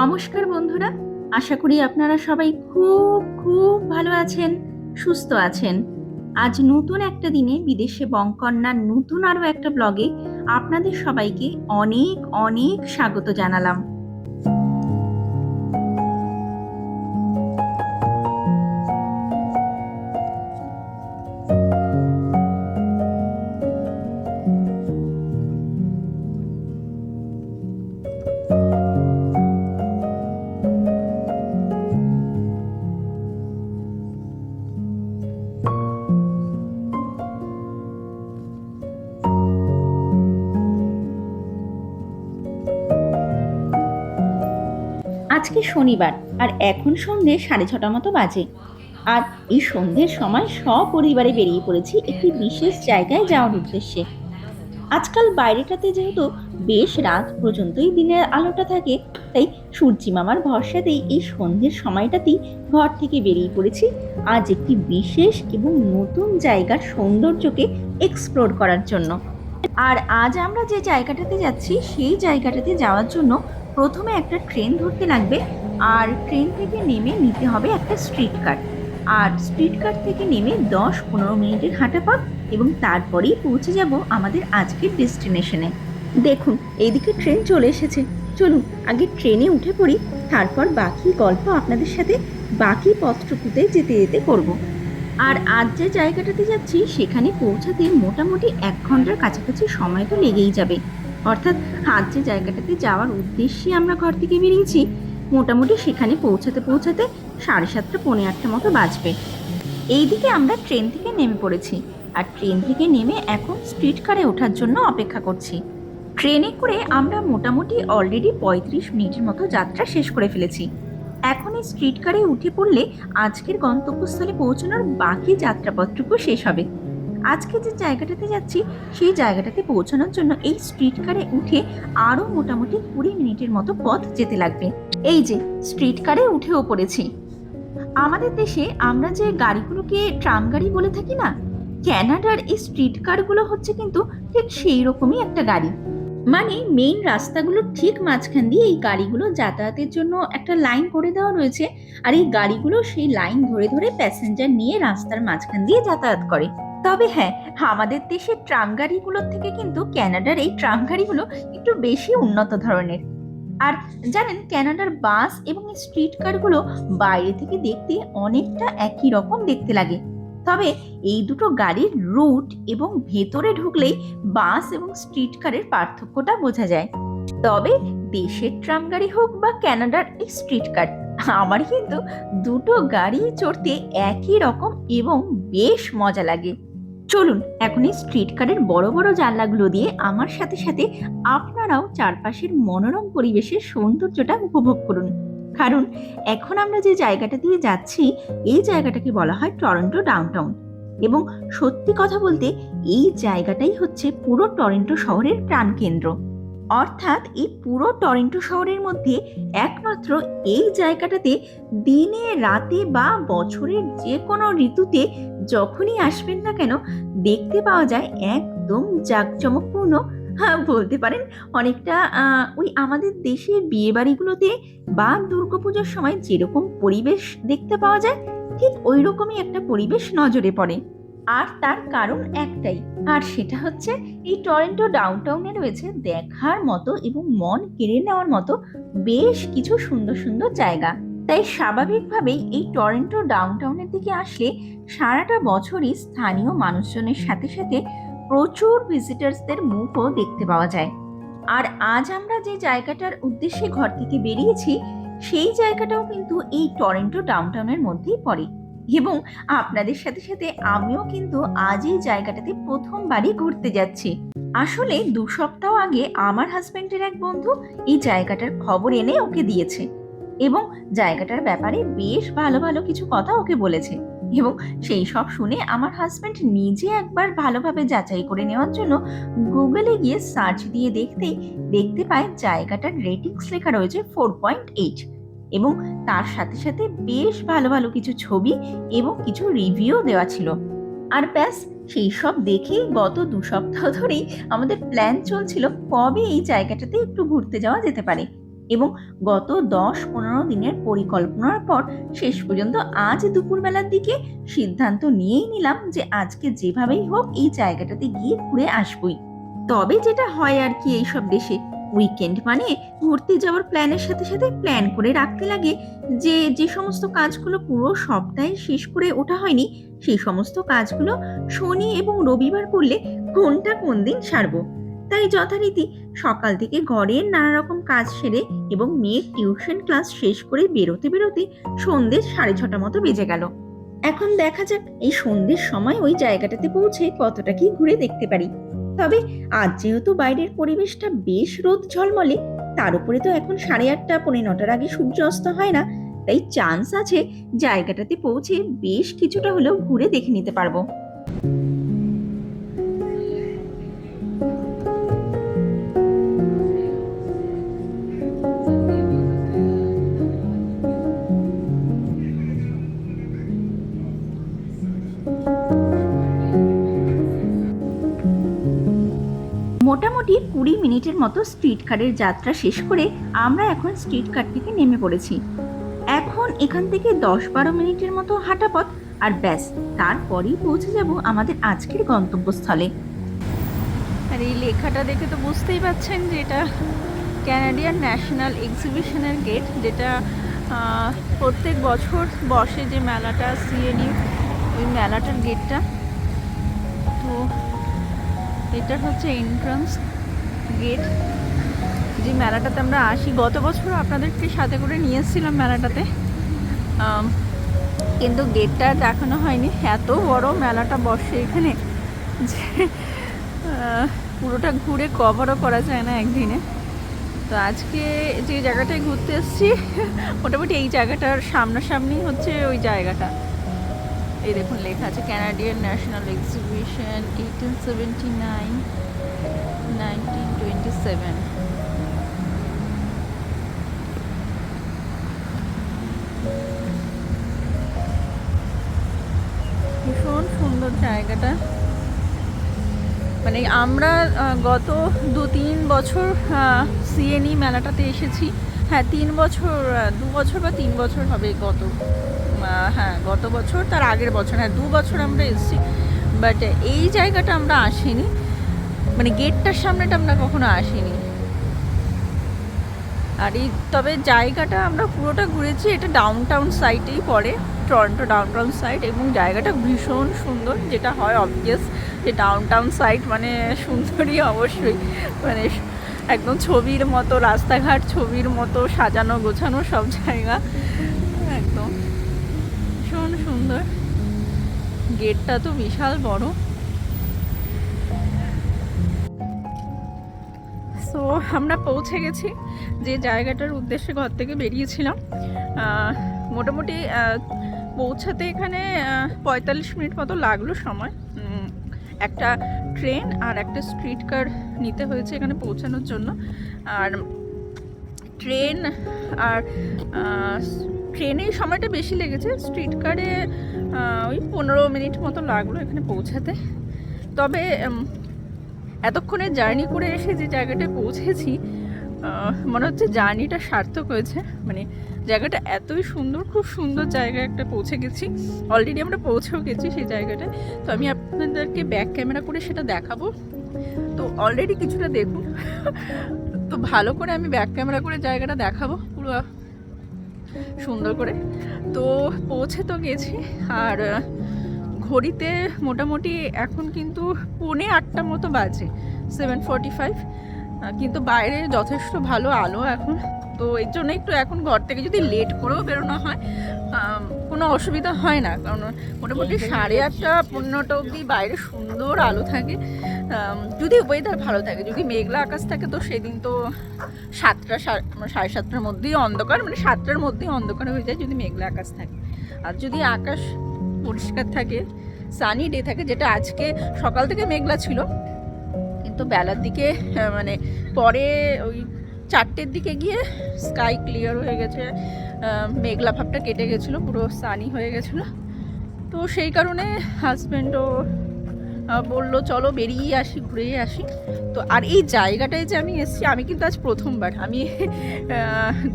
নমস্কার বন্ধুরা, আশা করি আপনারা সবাই খুব খুব ভালো আছেন, সুস্থ আছেন। আজ নতুন একটা দিনে বিদেশে বংকন্যার নতুন আরো একটা ব্লগে আপনাদের সবাইকে অনেক অনেক স্বাগত জানালাম। আজকে শনিবার আর এখন সন্ধ্যে 6:30 মতো বাজে। আর এই সন্ধ্যের সময় সপরিবারে বেরিয়ে পড়েছি একটি বিশেষ জায়গায় যাওয়ার উদ্দেশ্যে। আজকাল বাইরেটাতে যেহেতু বেশ রাত পর্যন্তই দিনের আলোটা থাকে, তাই সূর্যি মামার ভরসাতেই এই সন্ধ্যের সময়টাতেই ঘর থেকে বেরিয়ে পড়েছি আজ একটি বিশেষ এবং নতুন জায়গার সৌন্দর্যকে এক্সপ্লোর করার জন্য। আর আজ আমরা যে জায়গাটাতে যাচ্ছি সেই জায়গাটাতে যাওয়ার জন্য প্রথমে একটা ট্রেন ধরতে লাগবে, আর ট্রেন থেকে নেমে নিতে হবে একটা স্ট্রিট কার। আর স্ট্রিট কার থেকে নেমে 10-15 মিনিটের হাঁটা পথ, এবং তারপরেই পৌঁছে যাব আমাদের আজকের ডেস্টিনেশনে। দেখুন, এইদিকে ট্রেন চলে এসেছে। চলুন আগে ট্রেনে উঠে পড়ি, তারপর বাকি গল্প আপনাদের সাথে বাকি পথটুকুতে যেতে যেতে করব। আর আজ যে জায়গাটাতে যাচ্ছি সেখানে পৌঁছাতে মোটামুটি 1 ঘন্টার কাছাকাছি সময় তো লেগেই যাবে। অর্থাৎ আজ যে জায়গাটাতে যাওয়ার উদ্দেশ্যে আমরা ঘর থেকে বেরিয়েছি, মোটামুটি সেখানে পৌঁছাতে পৌঁছাতে 7:30 পৌনে 8টা মতো বাজবে। এইদিকে আমরা ট্রেন থেকে নেমে পড়েছি, আর ট্রেন থেকে নেমে এখন স্ট্রিট কারে ওঠার জন্য অপেক্ষা করছি। ট্রেনে করে আমরা মোটামুটি অলরেডি 35 মিনিটের মতো যাত্রা শেষ করে ফেলেছি। এখন এই স্ট্রিট কারে উঠে পড়লে আজকের গন্তব্যস্থলে পৌঁছানোর বাকি যাত্রাপথটুকু শেষ হবে। আজকে যে জায়গাটাতে যাচ্ছি সেই জায়গাটাতে পৌঁছানোর জন্য এই স্ট্রিট কারে উঠে আরও মোটামুটি 20 মিনিটের মতো পথ যেতে লাগবে। এই যে স্ট্রিট কারে উঠেও পড়েছি। আমাদের দেশে আমরা যে গাড়িগুলোকে ট্রাম গাড়ি বলে থাকি না, ক্যানাডার এই স্ট্রিট কারগুলো হচ্ছে কিন্তু ঠিক সেই রকমই একটা গাড়ি। মানে মেইন রাস্তাগুলোর ঠিক মাঝখান দিয়ে এই গাড়িগুলো যাতায়াতের জন্য একটা লাইন করে দেওয়া রয়েছে, আর এই গাড়িগুলো সেই লাইন ধরে ধরে প্যাসেঞ্জার নিয়ে রাস্তার মাঝখান দিয়ে যাতায়াত করে। তবে হ্যাঁ, আমাদের দেশের ট্রাম গাড়িগুলোর থেকে কিন্তু ক্যানাডার এই ট্রাম গাড়িগুলো একটু বেশি উন্নত ধরনের। আর জানেন, ক্যানাডার বাস এবং স্ট্রিট কারগুলো বাইরে থেকে দেখতে অনেকটা একই রকম দেখতে লাগে। তবে এই দুটো গাড়ির রুট এবং ভেতরে ঢুকলেই বাস এবং স্ট্রিট কারের পার্থক্যটা বোঝা যায়। তবে দেশের ট্রাম গাড়ি হোক বা ক্যানাডার এই স্ট্রিট কার, আমার কিন্তু দুটো গাড়ি চড়তে একই রকম এবং বেশ মজা লাগে। চলুন এখন এই স্ট্রিট কারের বড় বড় জানলাগুলো দিয়ে আমার সাথে সাথে আপনারাও চারপাশের মনোরম পরিবেশের সৌন্দর্যটা উপভোগ করুন। কারণ এখন আমরা যে জায়গাটা দিয়ে যাচ্ছি এই জায়গাটাকে বলা হয় টরন্টো ডাউনটাউন। এবং সত্যি কথা বলতে এই জায়গাটাই হচ্ছে পুরো টরন্টো শহরের প্রাণকেন্দ্র। অর্থাৎ এই পুরো টরন্টো শহরের মধ্যে একমাত্র এই জায়গাটাতে দিনে রাতে বা বছরের যে কোনো ঋতুতে যখনই আসবেন না কেন দেখতে পাওয়া যায় একদম জাঁকজমকপূর্ণ, হ্যাঁ বলতে পারেন অনেকটা ওই আমাদের দেশের বিয়ে বাড়িগুলোতে বা দুর্গাপুজোর সময় যেরকম পরিবেশ দেখতে পাওয়া যায় ঠিক ওই রকমই একটা পরিবেশ নজরে পড়ে। আর তার কারণ একটাই, আর সেটা হচ্ছে এই টরন্টো ডাউনটাউনে রয়েছে দেখার মতো এবং মন কেড়ে নেওয়ার মতো বেশ কিছু সুন্দর সুন্দর জায়গা। তাই স্বাভাবিকভাবেই এই টরন্টো ডাউনটাউনের দিকে আসলে সারাটা বছরই স্থানীয় মানুষজনের সাথে সাথে প্রচুর ভিজিটার্সদের মুখও দেখতে পাওয়া যায়। আর আজ আমরা যে জায়গাটার উদ্দেশ্যে ঘর থেকে বেরিয়েছি সেই জায়গাটাও কিন্তু এই টরন্টো ডাউনটাউনের মধ্যেই পড়ে। এবং আপনাদের সাথে সাথে আমিও কিন্তু আজ এই জায়গাটাতে প্রথমবারই ঘুরতে যাচ্ছি। আসলে 2 সপ্তাহ আগে আমার হাজবেন্ডের এক বন্ধু এই জায়গাটার খবর এনে ওকে দিয়েছে, এবং জায়গাটার ব্যাপারে বেশ ভালো ভালো কিছু কথা ওকে বলেছে। এবং সেই সব শুনে আমার হাজবেন্ড নিজে একবার ভালোভাবে যাচাই করে নেওয়ার জন্য গুগলে গিয়ে সার্চ দিয়ে দেখতে পায় জায়গাটার রেটিংস লেখা রয়েছে 4.8, এবং তার সাথে সাথে বেশ ভালো ভালো কিছু ছবি এবং কিছু রিভিউ দেওয়া ছিল। আর ব্যাস সেই সব দেখেই গত 2 সপ্তাহ ধরেই আমাদের প্ল্যান চলছিল কবে এই জায়গাটাতে একটু ঘুরতে যাওয়া যেতে পারে। এবং গত 10-15 দিনের পরিকল্পনার পর শেষ পর্যন্ত আজ দুপুরবেলার দিকে সিদ্ধান্ত নিয়েই নিলাম যে আজকে যেভাবেই হোক এই জায়গাটাতে গিয়ে ঘুরে আসবই। তবে যেটা হয় আর কি এইসব দেশে, উইকেন্ড মানে ঘুরতে যাওয়ার প্ল্যানের সাথে সাথে প্ল্যান করে রাখতে লাগে যে যে সমস্ত কাজগুলো পুরো সপ্তাহে শেষ করে ওঠা হয়নি সেই সমস্ত কাজগুলো শনি এবং রবিবার করলে কোনটা কোন দিন সারবো। তাই যথারীতি সকাল থেকে ঘরের নানা রকম কাজ সেরে এবং মেয়ের টিউশন ক্লাস শেষ করে বেরোতে বেরোতে সন্ধ্যে 6:30 মতো বেজে গেল। এখন দেখা যাক এই সন্ধ্যের সময় ওই জায়গাটাতে পৌঁছে কতটা কি ঘুরে দেখতে পারি। তবে আজ যেহেতু বাইরের পরিবেশটা বেশ রোদ ঝলমলে, তার উপরে তো এখন 8:30-9টার আগে সূর্য অস্ত হয় না, তাই চান্স আছে জায়গাটাতে পৌঁছে বেশ কিছুটা হলেও ঘুরে দেখে নিতে পারবো। মোটামুটি 20 মিনিটের মতো স্ট্রিট কারের যাত্রা শেষ করে আমরা এখন স্ট্রিট কার থেকে নেমে পড়েছি। এখন এখান থেকে 10-12 মিনিটের মতো হাঁটা পথ, আর ব্যাস তারপরেই পৌঁছে যাব আমাদের আজকের গন্তব্যস্থলে। আর এই লেখাটা দেখে তো বুঝতেই পাচ্ছেন যে এটা ক্যানাডিয়ান ন্যাশনাল এক্সিবিশনের গেট, যেটা প্রত্যেক বছর বসে যে মেলাটা সিএনইউ, ওই মেলাটার গেটটা। তো এটা হচ্ছে এন্ট্রান্স গেট, যে মেলাটাতে আমরা আসি। গত বছর আপনাদেরকে সাথে করে নিয়ে এসেছিলাম মেলাটাতে, কিন্তু গেটটা দেখানো হয়নি। এত বড় মেলাটা বসে এখানে যে পুরোটা ঘুরে কভারও করা যায় না একদিনে। তো আজকে যে জায়গাটায় ঘুরতে এসেছি মোটামুটি এই জায়গাটার সামনাসামনি হচ্ছে ওই জায়গাটা। এই দেখুন লেখা আছে ক্যানাডিয়ান ন্যাশনাল এক্সিবিশন 1879-1927। ভীষণ সুন্দর জায়গাটা। মানে আমরা গত 2-3 বছর সিএনই মেলাটাতে এসেছি। হ্যাঁ 3 বছর, 2 বছর বা 3 বছর হবে গত বছর, তার আগের বছর, 2 বছর আমরা এসেছি। বাট এই জায়গাটা আমরা আসিনি, মানে গেটটার সামনেটা আমরা কখনো আসিনি। আর এই তবে জায়গাটা আমরা পুরোটা ঘুরেছি। এটা ডাউনটাউন সাইটেই পড়ে, টরন্টো ডাউনটাউন সাইট, এবং জায়গাটা ভীষণ সুন্দর। যেটা হয় অবভিয়াস যে ডাউনটাউন সাইট মানে সুন্দরই অবশ্যই, মানে একদম ছবির মতো রাস্তাঘাট, ছবির মতো সাজানো গোছানো সব জায়গা, একদম ভীষণ সুন্দর। গেটটা তো বিশাল বড়। সো আমরা পৌঁছে গেছি যে জায়গাটার উদ্দেশ্যে ঘর থেকে বেরিয়েছিলাম। মোটামুটি পৌঁছাতে এখানে 45 মিনিট মতো লাগলো সময়। একটা ট্রেন আর একটা স্ট্রিট কার নিতে হয়েছে এখানে পৌঁছানোর জন্য। আর ট্রেন আর ট্রেনেই সময়টা বেশি লেগেছে, স্ট্রিট কারে ওই 15 মিনিট মতো লাগলো এখানে পৌঁছাতে। তবে এতক্ষণে জার্নি করে এসে যে জায়গাটায় পৌঁছেছি মনে হচ্ছে জার্নিটা সার্থক হয়েছে। মানে জায়গাটা এতই সুন্দর, খুব সুন্দর জায়গা একটা পৌঁছে গেছি। অলরেডি আমরা পৌঁছেও গেছি সেই জায়গাটায়। তো আমি আপনাদেরকে ব্যাক ক্যামেরা করে সেটা দেখাবো। তো অলরেডি কিছুটা দেখুন তো ভালো করে আমি ব্যাক ক্যামেরা করে জায়গাটা দেখাবো পুরো সুন্দর করে। তো পৌঁছে তো গেছি, আর ঘড়িতে মোটামুটি এখন কিন্তু 7:45 মতো বাজে, 7:45। কিন্তু বাইরে যথেষ্ট ভালো আলো এখন, তো এর জন্য একটু এখন ঘর থেকে যদি লেট করেও বেরোনো হয় কোনো অসুবিধা হয় না, কারণ মোটামুটি 8:30-9টা অবধি বাইরে সুন্দর আলো থাকে। যদি ওয়েদার ভালো থাকে, যদি মেঘলা আকাশ থাকে তো সেদিন তো 7:30-7:30 মধ্যেই অন্ধকার, মানে 7টার মধ্যেই অন্ধকার হয়ে যায় যদি মেঘলা আকাশ থাকে। আর যদি আকাশ পরিষ্কার থাকে, সানি ডে থাকে, যেটা আজকে সকাল থেকে মেঘলা ছিল, কিন্তু বেলার দিকে মানে পরে ওই 4টের দিকে গিয়ে স্কাই ক্লিয়ার হয়ে গেছে, মেঘলা ভাবটা কেটে গেছিলো, পুরো সানি হয়ে গেছিলো। তো সেই কারণে হাজব্যান্ডও বললো চলো বেরিয়ে আসি, ঘুরে আসি। তো আর এই জায়গাটায় যে আমি এসেছি, আমি কিন্তু আজ প্রথমবার। আমি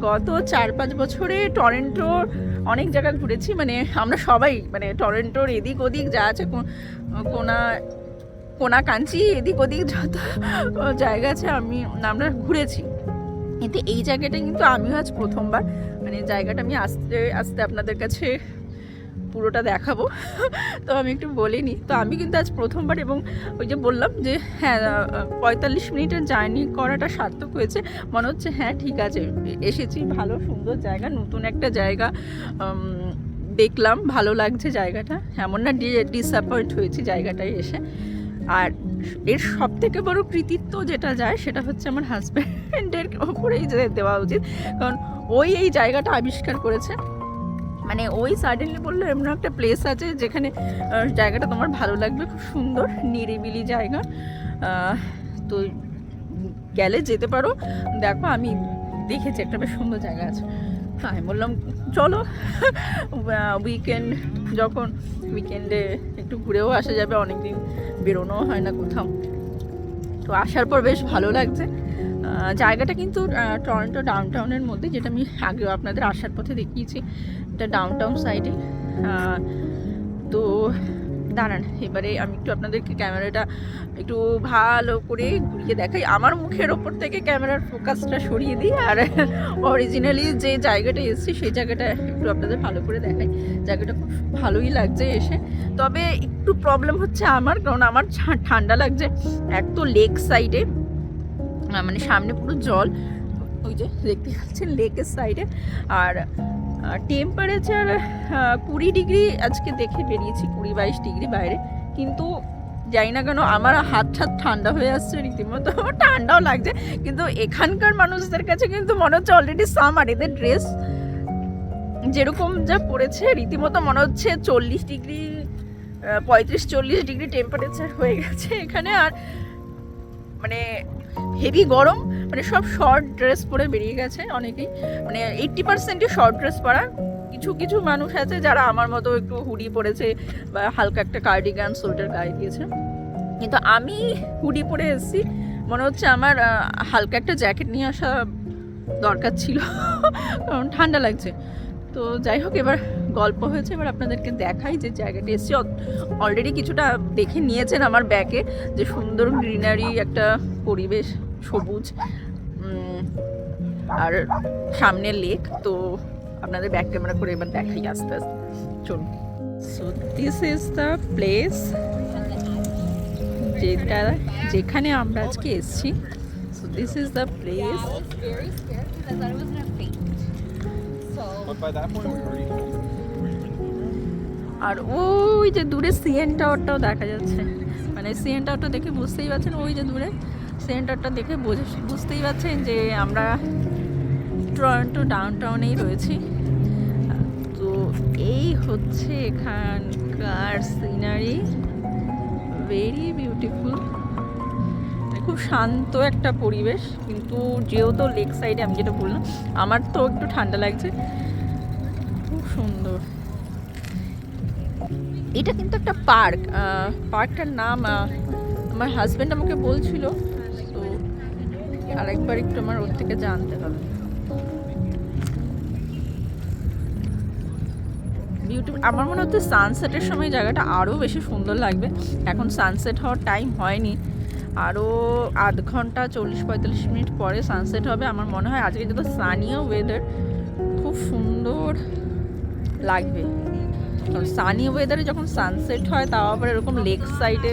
গত 4-5 বছরে টরন্টোর অনেক জায়গা ঘুরেছি, মানে আমরা সবাই মানে টরন্টোর এদিক ওদিক যা আছে কোনা কাঞ্চি এদিক ওদিক যত জায়গা আছে আমরা ঘুরেছি, কিন্তু এই জায়গাটা কিন্তু আমিও আজ প্রথমবার। মানে জায়গাটা আমি আস্তে আস্তে আপনাদের কাছে পুরোটা দেখাবো। তো আমি একটু বলিনি, তো আমি কিন্তু আজ প্রথমবার, এবং ওই যে বললাম যে হ্যাঁ 45 মিনিটের জার্নি করাটা সার্থক হয়েছে। মনে হচ্ছে হ্যাঁ ঠিক আছে, এসেছি, ভালো সুন্দর জায়গা, নতুন একটা জায়গা দেখলাম, ভালো লাগছে জায়গাটা, এমন না ডিসঅ্যাপয়েন্ট হয়েছি জায়গাটায় এসে। আর এর সব থেকে বড় কৃতিত্ব যেটা যায় সেটা হচ্ছে আমার হাজব্যান্ডের ওপরেই দেওয়া উচিত, কারণ ওই এই জায়গাটা আবিষ্কার করেছে। মানে ওই সাডেনলি বললো এমন একটা প্লেস আছে যেখানে জায়গাটা তোমার ভালো লাগবে, খুব সুন্দর নিরিবিলি জায়গা, তো গেলে যেতে পারো, দেখো আমি দেখেছি একটা বেশ সুন্দর জায়গা আছে। আমি বললাম চলো, উইকেন্ডে একটু ঘুরেও আসা যাবে, অনেকদিন বেরোনোও হয় না কোথাও। তো আসার পর বেশ ভালো লাগছে। জায়গাটা কিন্তু টরন্টো ডাউনটাউনের মধ্যে, যেটা আমি আগেও আপনাদের আসার পথে দেখিয়েছি, এটা ডাউনটাউন সাইডে। তো দাঁড়ান, এবারে আমি একটু আপনাদেরকে ক্যামেরাটা একটু ভালো করে ঘুরিয়ে দেখাই, আমার মুখের ওপর থেকে ক্যামেরার ফোকাসটা সরিয়ে দিই, আর অরিজিনালি যে জায়গাটা এসেছি সেই জায়গাটা একটু আপনাদের ভালো করে দেখাই। জায়গাটা খুব ভালোই লাগছে এসে, তবে একটু প্রবলেম হচ্ছে আমার, কারণ আমার ঠান্ডা লাগছে। এক তো লেক সাইডে, মানে সামনে পুরো জল, ওই যে দেখতে পাচ্ছেন লেকের সাইডে, আর টেম্পারেচার 20 ডিগ্রি আজকে দেখে বেরিয়েছি, 20-22 ডিগ্রি বাইরে, কিন্তু যাই না কেন আমার হাত ঠান্ডা হয়ে আসছে রীতিমতো, ঠান্ডাও লাগছে। কিন্তু এখানকার মানুষদের কাছে কিন্তু মনে হচ্ছে অলরেডি সামার, এদের ড্রেস যেরকম যা পড়েছে রীতিমতো মনে হচ্ছে 40 ডিগ্রি 35-40 ডিগ্রি টেম্পারেচার হয়ে গেছে এখানে। আর মানে হেভি গরম, মানে সব শর্ট ড্রেস পরে বেরিয়ে গেছে অনেকেই, মানে 80%ই শর্ট ড্রেস পরা। কিছু কিছু মানুষ আছে যারা আমার মতো একটু হুডি পরেছে বা হালকা একটা কার্ডিগান সোয়েটার গায়ে দিয়েছে, কিন্তু আমি হুডি পরে এসেছি। মনে হচ্ছে আমার হালকা একটা জ্যাকেট নিয়ে আসা দরকার ছিল, কারণ ঠান্ডা লাগছে। তো যাই হোক, এবার গল্প হয়েছে, এবার আপনাদেরকে দেখাই যে জায়গাটা এসেছি। অলরেডি কিছুটা দেখে নিয়েছেন আমার ব্যাকে, যে সুন্দর গ্রিনারি একটা পরিবেশ, সবুজ, আর সামনে লেক। তো আপনাদের ব্যাক ক্যামেরা করে এবার দেখাই আস্তে আস্তে, চলুন। So this is the place যেখানে আমরা আজকে এসেছি। So this is the place. আর ওই যে দূরে সিএন টাওয়ারটাও দেখা যাচ্ছে, মানে সিএন টাওয়ারটা দেখে বুঝতেই পারছেন, ওই যে দূরে সিএন টাওয়ারটা দেখে বুঝতেই পারছেন যে আমরা টরন্টো ডাউনটাউনেই রয়েছি। তো এই হচ্ছে এখানকার সিনারি, ভেরি বিউটিফুল, খুব শান্ত একটা পরিবেশ। কিন্তু যেহেতু লেক সাইডে, আমি যেটা বললাম, আমার তো একটু ঠান্ডা লাগছে, খুব সুন্দর। এটা কিন্তু একটা পার্ক, পার্কটার নাম আমার হাজব্যান্ড আমাকে বলছিল, তো আরেকবার একটু আমার ওর থেকে জানতে হবে। বিউটিফুল, আমার মনে হচ্ছে সানসেটের সময় জায়গাটা আরও বেশি সুন্দর লাগবে। এখন সানসেট হওয়ার টাইম হয়নি, আরও আধ ঘন্টা 40-45 মিনিট পরে সানসেট হবে। আমার মনে হয় আজকে যত সানিও ওয়েদার, খুব সুন্দর লাগবে। সানি ওয়েদারে যখন সানসেট হয়, তাও আবার এরকম লেক সাইডে,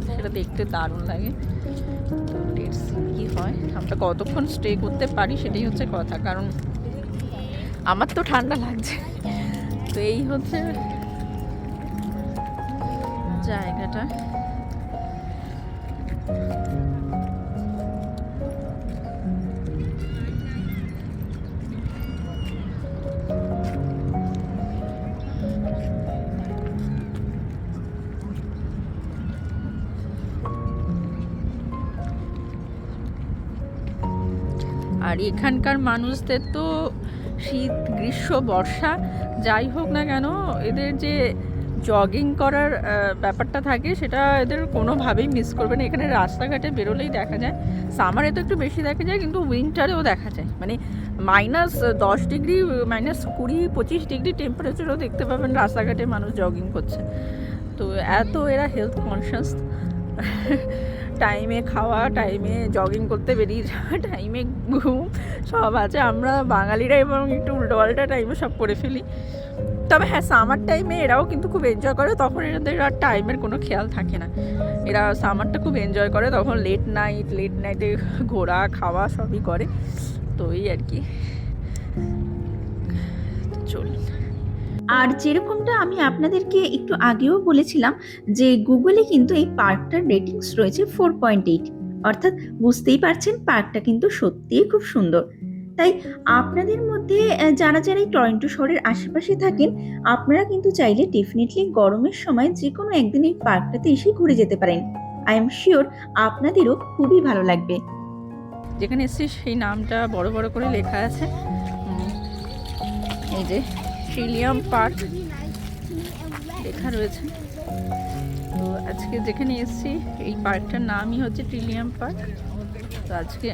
সেটা দেখতে দারুণ লাগে। তো লেটস সি কি হয়, আমরা কতক্ষণ স্টে করতে পারি সেটাই হচ্ছে কথা, কারণ আমার তো ঠান্ডা লাগছে। তো এই হচ্ছে জায়গাটা। আর এখানকার মানুষদের তো শীত, গ্রীষ্ম, বর্ষা যাই হোক না কেন, এদের যে জগিং করার ব্যাপারটা থাকে, সেটা এদের কোনোভাবেই মিস করবে না। এখানে রাস্তাঘাটে বেরোলেই দেখা যায়, সামারে তো একটু বেশি দেখা যায়, কিন্তু উইন্টারেও দেখা যায়, মানে -10 ডিগ্রি, -20-25 ডিগ্রি টেম্পারেচারও দেখতে পাবেন রাস্তাঘাটে মানুষ জগিং করছে। তো এত এরা হেলথ কনসিয়াস, টাইমে খাওয়া, টাইমে জগিং করতে বেরিয়ে যাওয়া, টাইমে ঘুম সব আছে। আমরা বাঙালিরা এবং একটু উল্টোপাল্টা টাইমে সব করে ফেলি। তবে হ্যাঁ, সামার টাইমে এরাও কিন্তু খুব এনজয় করে, তখন এদের আর টাইমের কোনো খেয়াল থাকে না। এরা সামারটা খুব এনজয় করে, তখন লেট নাইটে ঘোরা খাওয়া সবই করে। তো এই আর কি, চলুন। আর যেরকমটা আমি আপনাদেরকে একটু আগেও বলেছিলাম যে গুগলে কিন্তু এই পার্কটার রেটিংস রয়েছে 4.8, অর্থাৎ বুঝতেই পারছেন পার্কটা কিন্তু সত্যিই খুব সুন্দর। তাই আপনাদের মধ্যে যারা এই টরন্টো শহরের আশেপাশে থাকেন, আপনারা কিন্তু চাইলে ডেফিনেটলি গরমের সময় যে কোনো একদিন এই পার্কটাতে এসে ঘুরে যেতে পারেন। আই এম শিওর আপনাদেরও খুবই ভালো লাগবে। যেখানে এসেছি সেই নামটা বড় বড় করে লেখা আছে, এই যে ট্রিলিয়াম পার্ক লেখা রয়েছে। তো আজকে যেখানে এসেছি এই পার্কটার নামই হচ্ছে ট্রিলিয়াম পার্ক। তো আজকে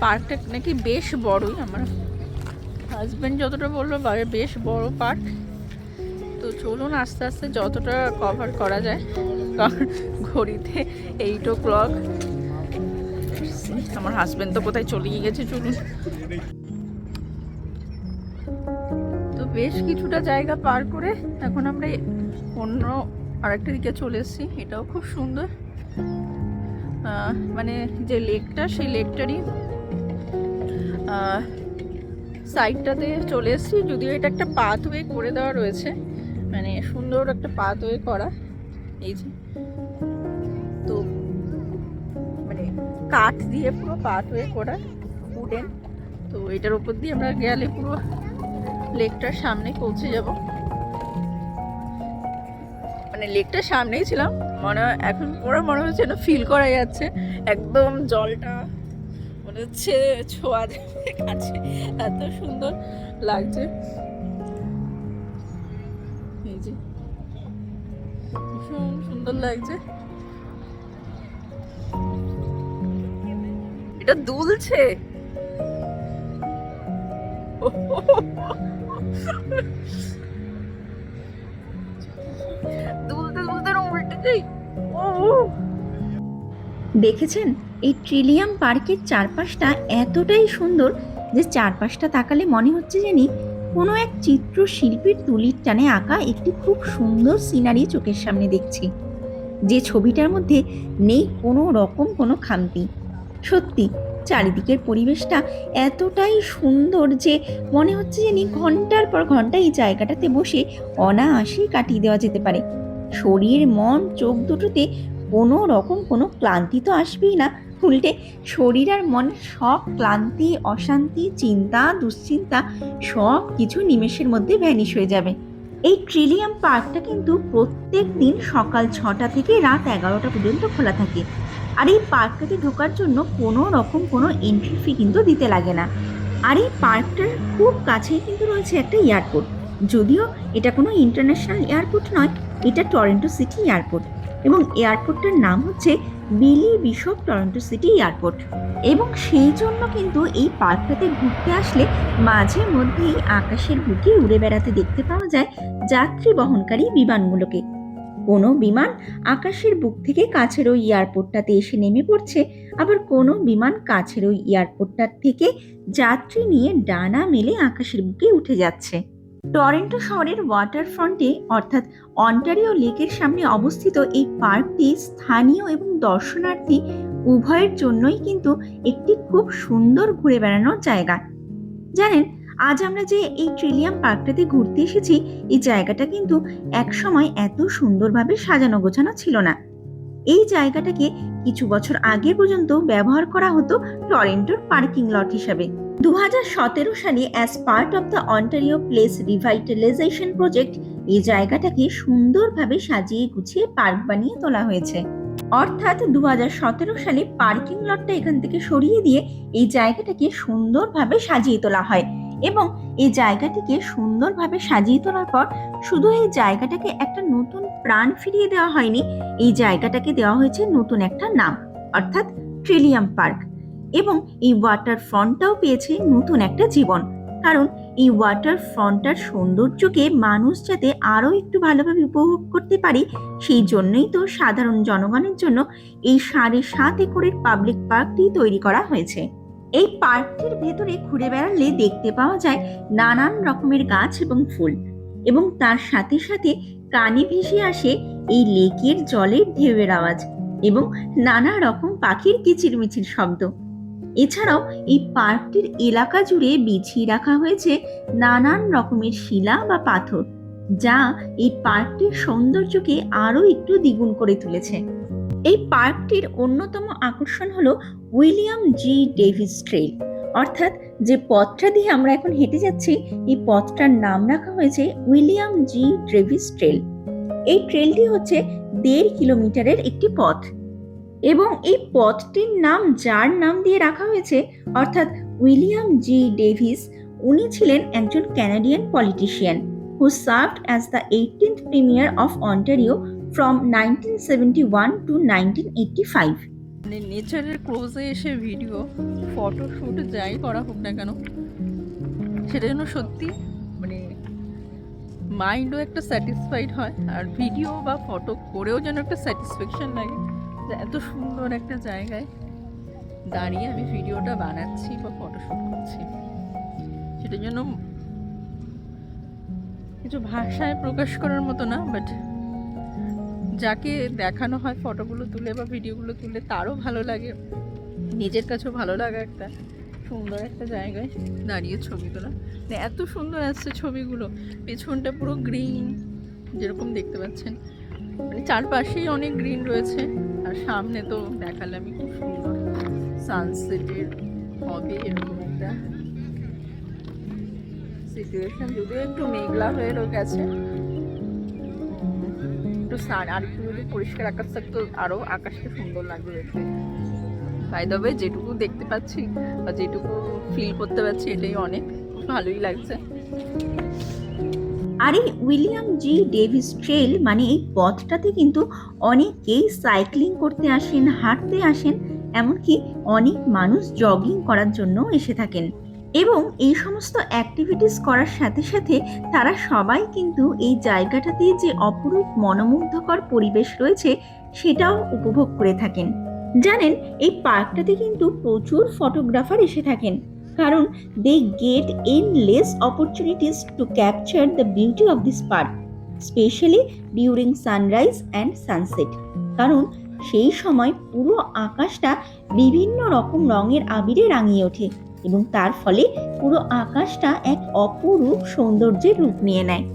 পার্কটা নাকি বেশ বড়ই, আমার হাজব্যান্ড যতটা বললো বেশ বড় পার্ক। তো চলুন আস্তে আস্তে যতটা কভার করা যায়, কারণ ঘড়িতে 8 o'clock। আমার হাজব্যান্ড তো কোথায় চলে গেছে, চলুন। তো বেশ কিছুটা জায়গা পার করে এখন আমরা অন্য আরেকটা দিকে চলে এসেছি। এটাও খুব সুন্দর, মানে যে লেকটা, সেই লেকটারই সাইডটাতে চলে এসেছি। যদিও এটা একটা পাথওয়ে করে দেওয়া রয়েছে, মানে সুন্দর একটা পাথওয়ে করা, এই যে তো মানে কাঠ দিয়ে পুরো পাথওয়ে করা, উডেন। তো এটার উপর দিয়ে আমরা গেলে পুরো লেকটার সামনে পৌঁছে যাব। মানে লেকটার সামনেই ছিলাম, এখন পুরো মনে হচ্ছে না, ফিল করা যাচ্ছে একদম জলটা, মনে হচ্ছে ছোঁয়া যাবে কাছে, এত সুন্দর লাগছে। এই যে ভীষণ সুন্দর লাগছে, এটা দুলছে। দুলতে দুলতে উল্টে যাই। দেখেছেন এই ট্রিলিয়াম পার্কের চারপাশটা এতটাই সুন্দর যে চারপাশটা তাকালে মনে হচ্ছে জানি কোনো এক চিত্রশিল্পীর তুলির টানে আঁকা একটি খুব সুন্দর সিনারি চোখের সামনে দেখছি, যে ছবিটার মধ্যে নেই কোনো রকম কোনো খামতি। সত্যি চারিদিকের পরিবেশটা এতটাই সুন্দর যে মনে হচ্ছে জানি ঘন্টার পর ঘন্টা এই জায়গাটাতে বসে অনায়াসেই কাটিয়ে দেওয়া যেতে পারে। শরীর মন চোখ দুটোতে কোনো রকম কোনো ক্লান্তি তো আসবেই না, উল্টে শরীর আর মন সব ক্লান্তি, অশান্তি, চিন্তা, দুশ্চিন্তা সব কিছু নিমেষের মধ্যে ভ্যানিশ হয়ে যাবে। এই ট্রিলিয়াম পার্কটা কিন্তু প্রত্যেক দিন সকাল 6টা থেকে রাত 11টা পর্যন্ত খোলা থাকে। আর এই পার্কটাতে ঢোকার জন্য কোনো রকম কোনো এন্ট্রি ফি কিন্তু দিতে লাগে না। আর এই পার্কটার খুব কাছেই কিন্তু রয়েছে একটা এয়ারপোর্ট। যদিও এটা কোনো ইন্টারন্যাশনাল এয়ারপোর্ট নয়, এটা টরন্টো সিটি এয়ারপোর্ট, এবং এয়ারপোর্টটার নাম হচ্ছে বিলি বিশপ টরন্টো সিটি এয়ারপোর্ট। এবং সেই জন্য কিন্তু এই পার্কটাতে ঘুরতে আসলে মাঝে মধ্যেই আকাশের বুকে উড়ে বেড়াতে দেখতে পাওয়া যায় যাত্রী বহনকারী বিমানগুলোকে। কোনো বিমান আকাশের বুক থেকে কাছের ওই এয়ারপোর্টটাতে এসে নেমে পড়ছে, আবার কোনো বিমান কাছের ওই এয়ারপোর্টটার থেকে যাত্রী নিয়ে ডানা মেলে আকাশের বুকে উঠে যাচ্ছে। টরন্টো শহরের ওয়াটার ফ্রন্টে অর্থাৎ অন্টারিও লেকের সামনে অবস্থিত এই পার্কটি স্থানীয় এবং দর্শনার্থী উভয়ের জন্যই কিন্তু একটি খুব সুন্দর ঘুরে বেড়ানোর জায়গা। জানেন, আজ আমরা যে এই ট্রিলিয়াম পার্কটাতে ঘুরতে এসেছি, এই জায়গাটা কিন্তু একসময় এত সুন্দরভাবে সাজানো গোছানো ছিল না। এই জায়গাটাকে কিছু বছর আগে পর্যন্ত ব্যবহার করা হতো টরন্টোর পার্কিং লট হিসাবে। 2017 সালে as part of the Ontario place revitalisation project এই জায়গাটাকে সুন্দরভাবে সাজিয়ে গুছিয়ে পার্ক বানিয়ে তোলা হয়েছে। অর্থাৎ 2017 সালে পার্কিং লটটা এখান থেকে সরিয়ে দিয়ে এই জায়গাটাকে সুন্দরভাবে সাজিয়ে তোলা হয় এবং এই জায়গাটিকে সুন্দরভাবে সাজিয়ে তোলার পর শুধু এই জায়গাটাকে একটা নতুন প্রাণ ফিরিয়ে দেওয়া হয়নি, এই জায়গাটাকে দেওয়া হয়েছে নতুন একটা নাম, অর্থাৎ ট্রিলিয়াম পার্ক। এবং এই ওয়াটার ফ্রন্টটাও পেয়েছে নতুন একটা জীবন, কারণ এই ওয়াটার ফ্রন্টটার সৌন্দর্যকে মানুষ যাতে আরো একটু ভালোভাবে উপভোগ করতে পারে, সেই জন্যই তো সাধারণ জনগণের জন্য এই 7.5 একরের পাবলিক পার্কটি তৈরি করা হয়েছে। এই পার্কটির ভেতরে ঘুরে বেড়ালে দেখতে পাওয়া যায় নানান রকমের গাছ এবং ফুল, এবং তার সাথে সাথে কানে ভেসে আসে এই লেকের জলের ঢেউয়ের আওয়াজ এবং নানা রকম পাখির কিচিরমিচির শব্দ। এছাড়াও এই পার্কটির এলাকা জুড়ে বিছিয়ে রাখা হয়েছে নানান রকমের শিলা বা পাথর, যা এই পার্কটির সৌন্দর্যকে আরো একটু দ্বিগুণ করে তুলেছে। এই পার্কটির অন্যতম আকর্ষণ হলো উইলিয়াম জি ডেভিস ট্রেল, অর্থাৎ যে পথটা দিয়ে আমরা এখন হেঁটে যাচ্ছি, এই পথটার নাম রাখা হয়েছে উইলিয়াম জি ডেভিস ট্রেল। এই ট্রেলটি হচ্ছে 1.5 কিলোমিটারের একটি পথ, এবং এই পথটির নাম যার নাম দিয়ে রাখা হয়েছে, অর্থাৎ উইলিয়াম জি ডেভিস, উনি ছিলেন একজন Canadian politician who served as the 18th premier of Ontario from 1971 to 1985। মানে নেচারের ক্লোজে এসে ভিডিও, ফটোশ্যুট যাই করা হোক না কেন, সেটা যেন সত্যি মানে মাইন্ডও একটা স্যাটিসফাইড হয়, আর ভিডিও বা ফটো করেও যেন একটা স্যাটিসফ্যাকশন লাগে যে এত সুন্দর একটা জায়গায় দাঁড়িয়ে আমি ভিডিওটা বানাচ্ছি বা ফটোশ্যুট করছি। সেটার জন্য কিছু ভাষায় প্রকাশ করার মতো না, বাট যাকে দেখানো হয় ফটোগুলো তুলে বা ভিডিওগুলো তুলে তারও ভালো লাগে, নিজের কাছেও ভালো লাগা একটা সুন্দর একটা জায়গায় দাঁড়িয়ে ছবি তোলা। এত সুন্দর আসছে ছবিগুলো, পেছনটা পুরো গ্রিন যেরকম দেখতে পাচ্ছেন, মানে চারপাশেই অনেক গ্রিন রয়েছে, আর সামনে তো দেখালামই খুব সুন্দর সানসেটের হবে এরকম একটা সিচুয়েশন, যদিও একটু মেঘলা হয়ে গেছে, একটু আর একটু যদি পরিষ্কার আকাশ থাকতো আরো আকাশটা সুন্দর লাগবে দেখতে। বাই দ্য ওয়ে, যেটুকু দেখতে পাচ্ছি বা যেটুকু ফিল করতে পারছি এটাই অনেক ভালোই লাগছে। আর এই উইলিয়াম জি ডেভিস ট্রেল মানে এই পথটাতে কিন্তু অনেকেই সাইক্লিং করতে আসেন, হাঁটতে আসেন, এমনকি অনেক মানুষ জগিং করার জন্য এসে থাকেন। এবং এই সমস্ত অ্যাক্টিভিটিস করার সাথে সাথে তারা সবাই কিন্তু এই জায়গাটাতে যে অপরূপ মনোমুগ্ধকর পরিবেশ রয়েছে সেটাও উপভোগ করে থাকেন। জানেন, এই পার্কটাতে কিন্তু প্রচুর ফটোগ্রাফার এসে থাকেন, কারণ they get endless opportunities to capture the beauty of this park, especially during sunrise and sunset, কারণ সেই সময় পুরো আকাশটা বিভিন্ন রকম রঙের আবিরে রাঙিয়ে ওঠে এবং তার ফলে পুরো আকাশটা এক অপরূপ সৌন্দর্যের রূপ নিয়ে নেয়।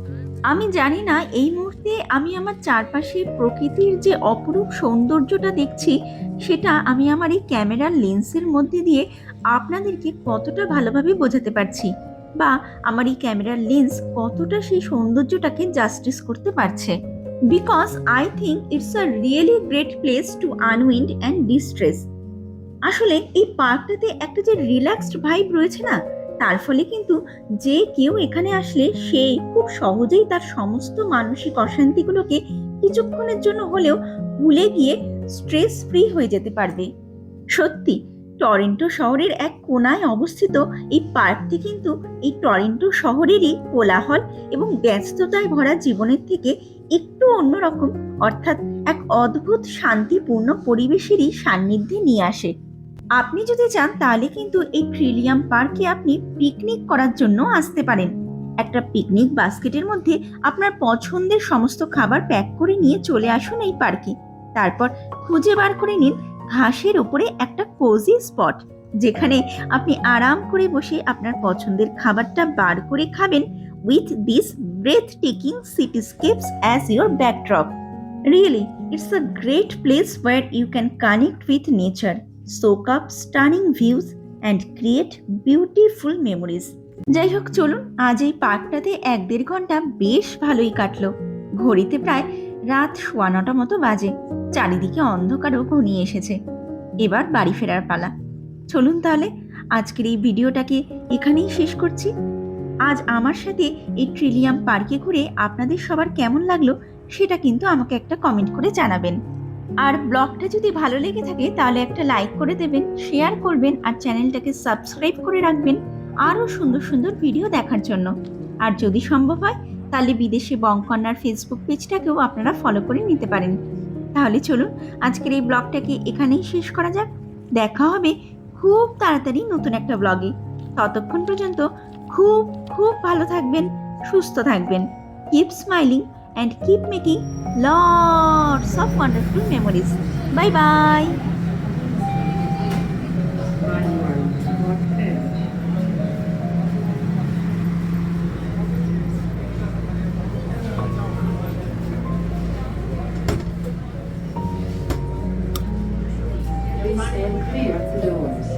আমি জানি না এই মুহূর্তে আমি আমার চারপাশে প্রকৃতির যে অপরূপ সৌন্দর্যটা দেখছি, সেটা আমি আমার এই ক্যামেরার লেন্সের মধ্যে দিয়ে আপনাদেরকে কতটা ভালোভাবে বোঝাতে পারছি, বা আমার এই ক্যামেরার লেন্স কতটা সেই সৌন্দর্যটাকে জাস্টিস করতে পারছে। Because I think it's a really great place to unwind and distress. আসলে এই পার্কটাতে একটা যে রিল্যাক্সড ভাইব রয়েছে না, তার ফলে কিন্তু যে কেউ এখানে আসলে সে খুব সহজেই তার সমস্ত মানসিক অশান্তিগুলোকে কিছুক্ষণের জন্য হলেও ভুলে গিয়ে স্ট্রেস ফ্রি হয়ে যেতে পারবে। সত্যি, টরন্টো শহরের এক কোনায় অবস্থিত এই পার্কটি কিন্তু এই টরন্টো শহরেরই কোলাহল এবং ব্যস্ততায় ভরা জীবনের থেকে একটু অন্যরকম, অর্থাৎ এক অদ্ভুত শান্তিপূর্ণ পরিবেশেরই সান্নিধ্যে নিয়ে আসে। আপনি যদি চান তাহলে কিন্তু এই ট্রিলিয়াম পার্কে আপনি পিকনিক করার জন্য আসতে পারেন। একটা পিকনিক বাস্কেটের মধ্যে আপনার পছন্দের সমস্ত খাবার প্যাক করে নিয়ে চলে আসুন এই পার্কে। তারপর খুঁজে বার করে নিন ঘাসের ওপরে একটা কোজি স্পট, যেখানে আপনি আরাম করে বসে আপনার পছন্দের খাবারটা বার করে খাবেন with this breathtaking cityscapes as your backdrop. Really, it's a great place where you can connect with nature, soak up stunning views and create beautiful memories. যাই হোক, চলুন আজ এই পার্কটাতে 1-1.5 ঘন্টা বেশ ভালোই কাটলো। ঘড়িতে প্রায় রাত 9:15 মতো বাজে, চারিদিকে অন্ধকারও ঘনিয়ে এসেছে। এবার বাড়ি ফেরার পালা। চলুন তাহলে আজকের এই ভিডিওটাকে এখানেই শেষ করছি। আজ আমার সাথে এই ট্রিলিয়াম পার্কে ঘুরে আপনাদের সবার কেমন লাগলো সেটা কিন্তু আমাকে একটা কমেন্ট করে জানাবেন। আর ব্লগটা যদি ভালো লেগে থাকে তাহলে একটা লাইক করে দেবেন, শেয়ার করবেন আর চ্যানেলটাকে সাবস্ক্রাইব করে রাখবেন আরও সুন্দর সুন্দর ভিডিও দেখার জন্য। আর যদি সম্ভব হয় তাহলে বিদেশে বংকন্যার ফেসবুক পেজটাকেও আপনারা ফলো করে নিতে পারেন। তাহলে চলুন আজকের এই ব্লগটাকে এখানেই শেষ করা যাক। দেখা হবে খুব তাড়াতাড়ি নতুন একটা ব্লগে। ততক্ষণ পর্যন্ত খুব খুব ভালো থাকবেন, সুস্থ থাকবেন। Keep smiling and keep making lots of wonderful memories. Bye bye. Please stand clear of the doors.